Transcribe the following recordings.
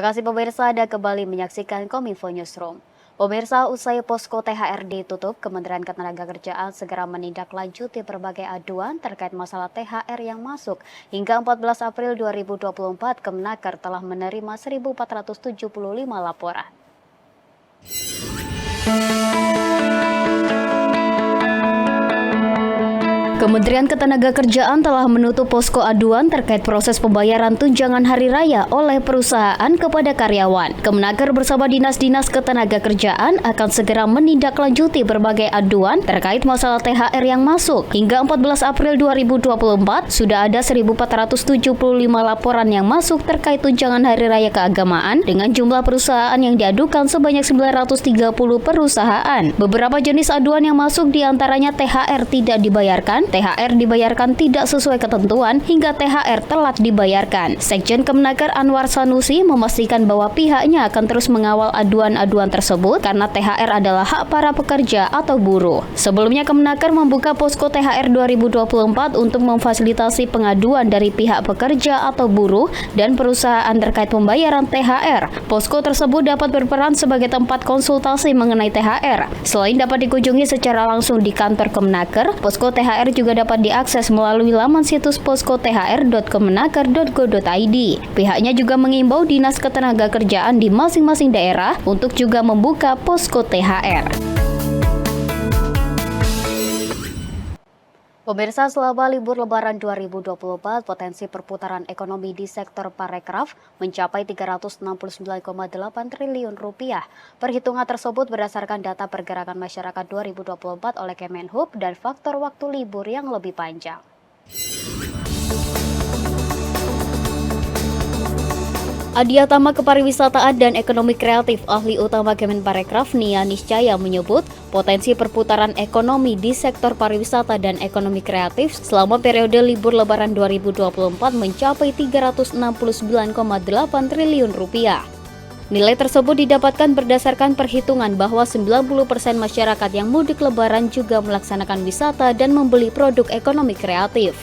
kasih pemirsa, Anda kembali menyaksikan Kominfo Newsroom. Pemirsa, usai posko THR ditutup, Kementerian Ketenagakerjaan segera menindaklanjuti berbagai aduan terkait masalah THR yang masuk. Hingga 14 April 2024, Kemenaker telah menerima 1.475 laporan. Kementerian Ketenagakerjaan telah menutup posko aduan terkait proses pembayaran tunjangan hari raya oleh perusahaan kepada karyawan. Kemenaker bersama Dinas-Dinas Ketenagakerjaan akan segera menindaklanjuti berbagai aduan terkait masalah THR yang masuk. Hingga 14 April 2024, sudah ada 1.475 laporan yang masuk terkait tunjangan hari raya keagamaan dengan jumlah perusahaan yang diadukan sebanyak 930 perusahaan. Beberapa jenis aduan yang masuk diantaranya THR tidak dibayarkan, THR dibayarkan tidak sesuai ketentuan, hingga THR telat dibayarkan. Sekjen Kemenaker Anwar Sanusi memastikan bahwa pihaknya akan terus mengawal aduan-aduan tersebut karena THR adalah hak para pekerja atau buruh. Sebelumnya Kemenaker membuka posko THR 2024 untuk memfasilitasi pengaduan dari pihak pekerja atau buruh dan perusahaan terkait pembayaran THR. Posko tersebut dapat berperan sebagai tempat konsultasi mengenai THR. Selain dapat dikunjungi secara langsung di kantor Kemenaker, posko THR juga dapat diakses melalui laman situs posko-thr.kemenaker.go.id. Pihaknya juga mengimbau Dinas Ketenagakerjaan di masing-masing daerah untuk juga membuka posko THR. Pemirsa, selama libur Lebaran 2024, potensi perputaran ekonomi di sektor parekraf mencapai 369,8 triliun rupiah. Perhitungan tersebut berdasarkan data pergerakan masyarakat 2024 oleh Kemenhub dan faktor waktu libur yang lebih panjang. Adiatama Kepariwisataan dan Ekonomi Kreatif Ahli Utama Kemenparekraf Nia Niscaya menyebut potensi perputaran ekonomi di sektor pariwisata dan ekonomi kreatif selama periode libur Lebaran 2024 mencapai 369,8 triliun rupiah. Nilai tersebut didapatkan berdasarkan perhitungan bahwa 90% masyarakat yang mudik Lebaran juga melaksanakan wisata dan membeli produk ekonomi kreatif.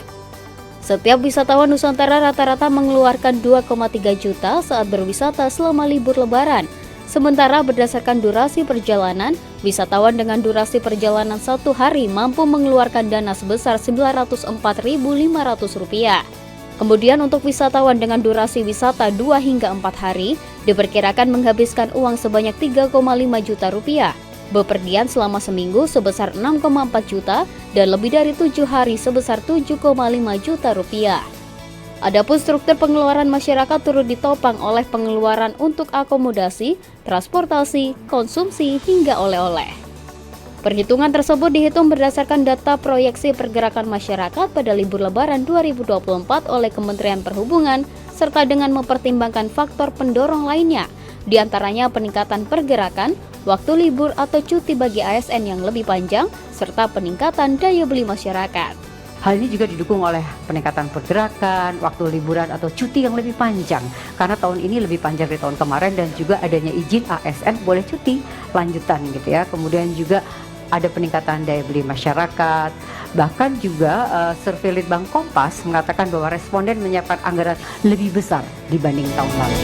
Setiap wisatawan Nusantara rata-rata mengeluarkan 2,3 juta saat berwisata selama libur Lebaran. Sementara berdasarkan durasi perjalanan, wisatawan dengan durasi perjalanan 1 hari mampu mengeluarkan dana sebesar Rp904.500. Kemudian untuk wisatawan dengan durasi wisata 2 hingga 4 hari, diperkirakan menghabiskan uang sebanyak Rp3,5 juta. Bepergian selama seminggu sebesar 6,4 juta dan lebih dari 7 hari sebesar 7,5 juta rupiah. Adapun struktur pengeluaran masyarakat turut ditopang oleh pengeluaran untuk akomodasi, transportasi, konsumsi, hingga oleh-oleh. Perhitungan tersebut dihitung berdasarkan data proyeksi pergerakan masyarakat pada libur Lebaran 2024 oleh Kementerian Perhubungan serta dengan mempertimbangkan faktor pendorong lainnya, di antaranya peningkatan pergerakan, waktu libur atau cuti bagi ASN yang lebih panjang, serta peningkatan daya beli masyarakat. Hal ini juga didukung oleh peningkatan pergerakan, waktu liburan atau cuti yang lebih panjang. Karena tahun ini lebih panjang dari tahun kemarin dan juga adanya izin ASN boleh cuti lanjutan gitu ya. Kemudian juga ada peningkatan daya beli masyarakat. Bahkan juga survei Litbang Kompas mengatakan bahwa responden menyiapkan anggaran lebih besar dibanding tahun lalu.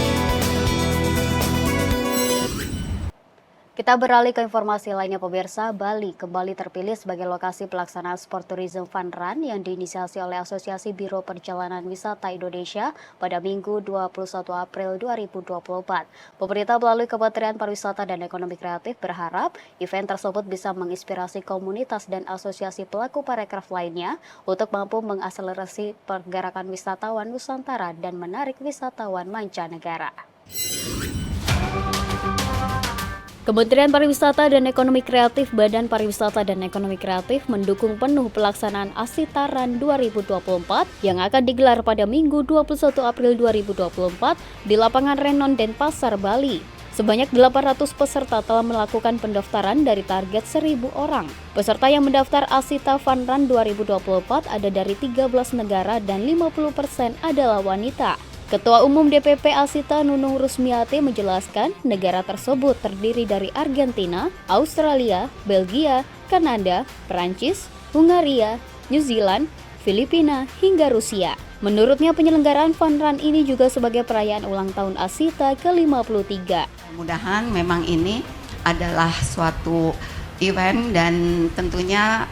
Kita beralih ke informasi lainnya pemirsa. Bali kembali terpilih sebagai lokasi pelaksanaan Sport Tourism Fun Run yang diinisiasi oleh Asosiasi Biro Perjalanan Wisata Indonesia pada Minggu 21 April 2024. Pemerintah melalui Kementerian Pariwisata dan Ekonomi Kreatif berharap event tersebut bisa menginspirasi komunitas dan asosiasi pelaku parekraf lainnya untuk mampu mengakselerasi pergerakan wisatawan Nusantara dan menarik wisatawan mancanegara. Kementerian Pariwisata dan Ekonomi Kreatif Badan Pariwisata dan Ekonomi Kreatif mendukung penuh pelaksanaan Asita Run 2024 yang akan digelar pada Minggu 21 April 2024 di lapangan Renon Denpasar, Bali. Sebanyak 800 peserta telah melakukan pendaftaran dari target 1.000 orang. Peserta yang mendaftar Asita Fun Run 2024 ada dari 13 negara dan 50% adalah wanita. Ketua Umum DPP Asita Nunung Rusmiati menjelaskan negara tersebut terdiri dari Argentina, Australia, Belgia, Kanada, Perancis, Hungaria, New Zealand, Filipina, hingga Rusia. Menurutnya penyelenggaraan Fun Run ini juga sebagai perayaan ulang tahun Asita ke-53. Mudah-mudahan memang ini adalah suatu event dan tentunya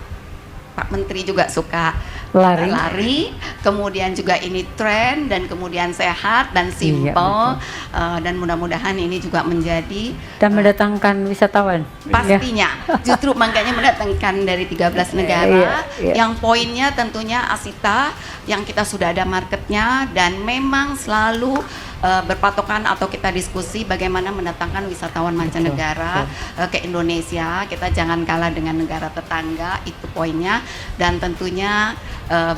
Pak Menteri juga suka lari, kemudian juga ini tren dan kemudian sehat dan simple, dan mudah-mudahan ini juga menjadi Dan mendatangkan wisatawan. pastinya justru makanya mendatangkan dari 13 negara yang poinnya tentunya Asita yang kita sudah ada marketnya dan memang selalu berpatokan atau kita diskusi bagaimana mendatangkan wisatawan mancanegara ke Indonesia. Kita jangan kalah dengan negara tetangga, itu poinnya, dan tentunya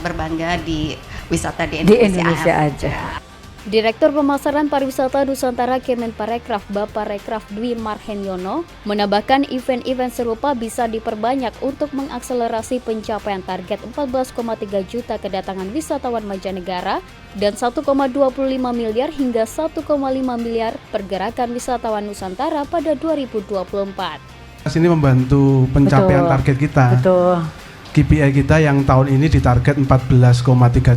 berbangga di wisata di Indonesia, aja. Direktur Pemasaran Pariwisata Nusantara Kemenparekraf Bapak Rekraf Dwi Marhenyono menambahkan event-event serupa bisa diperbanyak untuk mengakselerasi pencapaian target 14,3 juta kedatangan wisatawan mancanegara dan 1,25 miliar hingga 1,5 miliar pergerakan wisatawan Nusantara pada 2024. Ini membantu pencapaian target kita. Betul. KPI kita yang tahun ini ditarget 14,3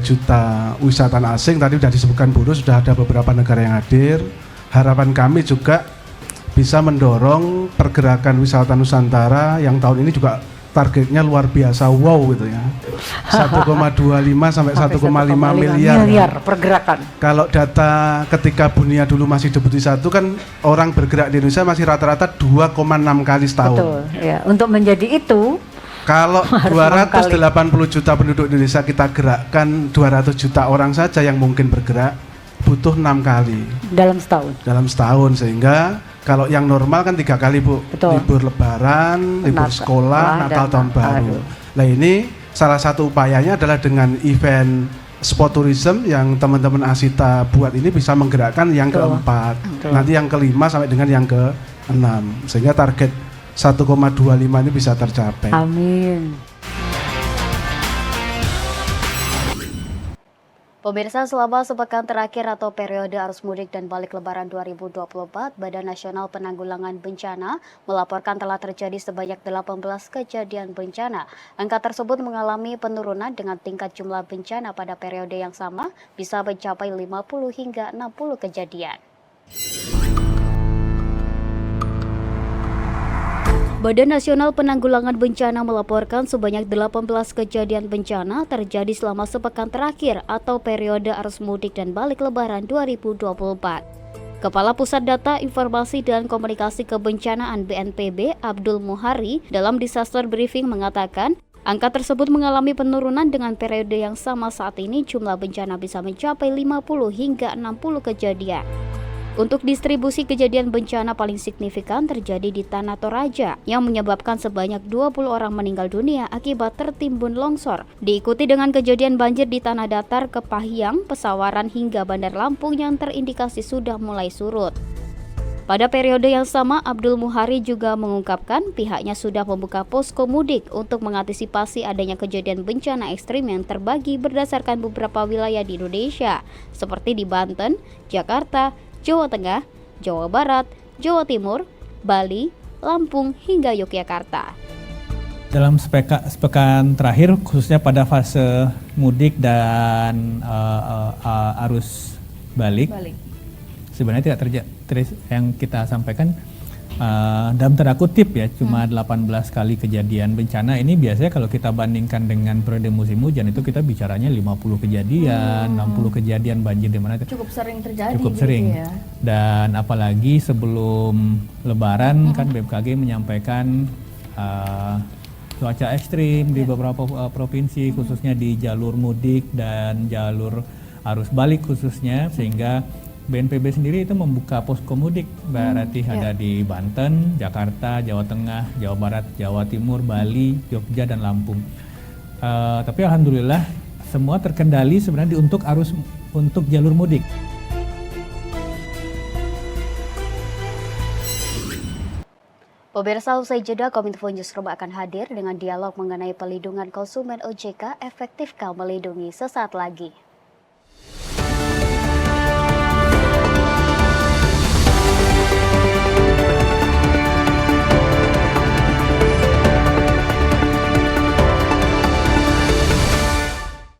juta wisatawan asing. Tadi sudah disebutkan buruh, sudah ada beberapa negara yang hadir. Harapan kami juga bisa mendorong pergerakan wisatawan Nusantara yang tahun ini juga targetnya luar biasa, wow gitu ya. 1,25 sampai 1,5 miliar pergerakan. Kalau data ketika Bunia dulu masih debut di satu kan orang bergerak di Indonesia masih rata-rata 2,6 kali setahun. Betul, ya. Untuk menjadi itu kalau 280 juta penduduk Indonesia kita gerakkan 200 juta orang saja yang mungkin bergerak, butuh 6 kali dalam setahun, sehingga kalau yang normal kan 3 kali Bu. Betul. Libur lebaran, libur sekolah, Natal, tahun baru. Nah ini salah satu upayanya adalah dengan event sport tourism yang teman-teman Asita buat ini bisa menggerakkan yang keempat, nanti yang kelima sampai dengan yang keenam, sehingga target 1,25 ini bisa tercapai. Amin. Pemirsa, selama sepekan terakhir atau periode arus mudik dan balik lebaran 2024, Badan Nasional Penanggulangan Bencana melaporkan telah terjadi sebanyak 18 kejadian bencana. Angka tersebut mengalami penurunan dengan tingkat jumlah bencana pada periode yang sama bisa mencapai 50 hingga 60 kejadian. Badan Nasional Penanggulangan Bencana melaporkan sebanyak 18 kejadian bencana terjadi selama sepekan terakhir atau periode arus mudik dan balik lebaran 2024. Kepala Pusat Data Informasi dan Komunikasi Kebencanaan BNPB Abdul Muhari dalam disaster briefing mengatakan angka tersebut mengalami penurunan dengan periode yang sama. Saat ini jumlah bencana bisa mencapai 50 hingga 60 kejadian. Untuk distribusi kejadian bencana paling signifikan terjadi di Tanah Toraja yang menyebabkan sebanyak 20 orang meninggal dunia akibat tertimbun longsor. Diikuti dengan kejadian banjir di Tanah Datar, Kepahyang, Pesawaran hingga Bandar Lampung yang terindikasi sudah mulai surut. Pada periode yang sama, Abdul Muhari juga mengungkapkan pihaknya sudah membuka posko mudik untuk mengantisipasi adanya kejadian bencana ekstrim yang terbagi berdasarkan beberapa wilayah di Indonesia, seperti di Banten, Jakarta, Jawa Tengah, Jawa Barat, Jawa Timur, Bali, Lampung, hingga Yogyakarta. Dalam sepekan terakhir, khususnya pada fase mudik dan arus balik, sebenarnya tidak terjadi yang kita sampaikan dalam tanda kutip ya, cuma 18 kali kejadian bencana. Ini biasanya kalau kita bandingkan dengan periode musim hujan itu kita bicaranya 50 kejadian, 60 kejadian banjir di mana Cukup sering terjadi. cukup sering. Ya. Dan apalagi sebelum lebaran kan BMKG menyampaikan cuaca ekstrim di beberapa provinsi, khususnya di jalur mudik dan jalur arus balik khususnya, sehingga BNPB sendiri itu membuka posko mudik, berarti ada di Banten, Jakarta, Jawa Tengah, Jawa Barat, Jawa Timur, Bali, Jogja, dan Lampung. Tapi alhamdulillah semua terkendali sebenarnya untuk jalur mudik. Pemirsa, usai jeda, Kominfo Newsroom akan hadir dengan dialog mengenai pelindungan konsumen OJK efektifkah melindungi sesaat lagi.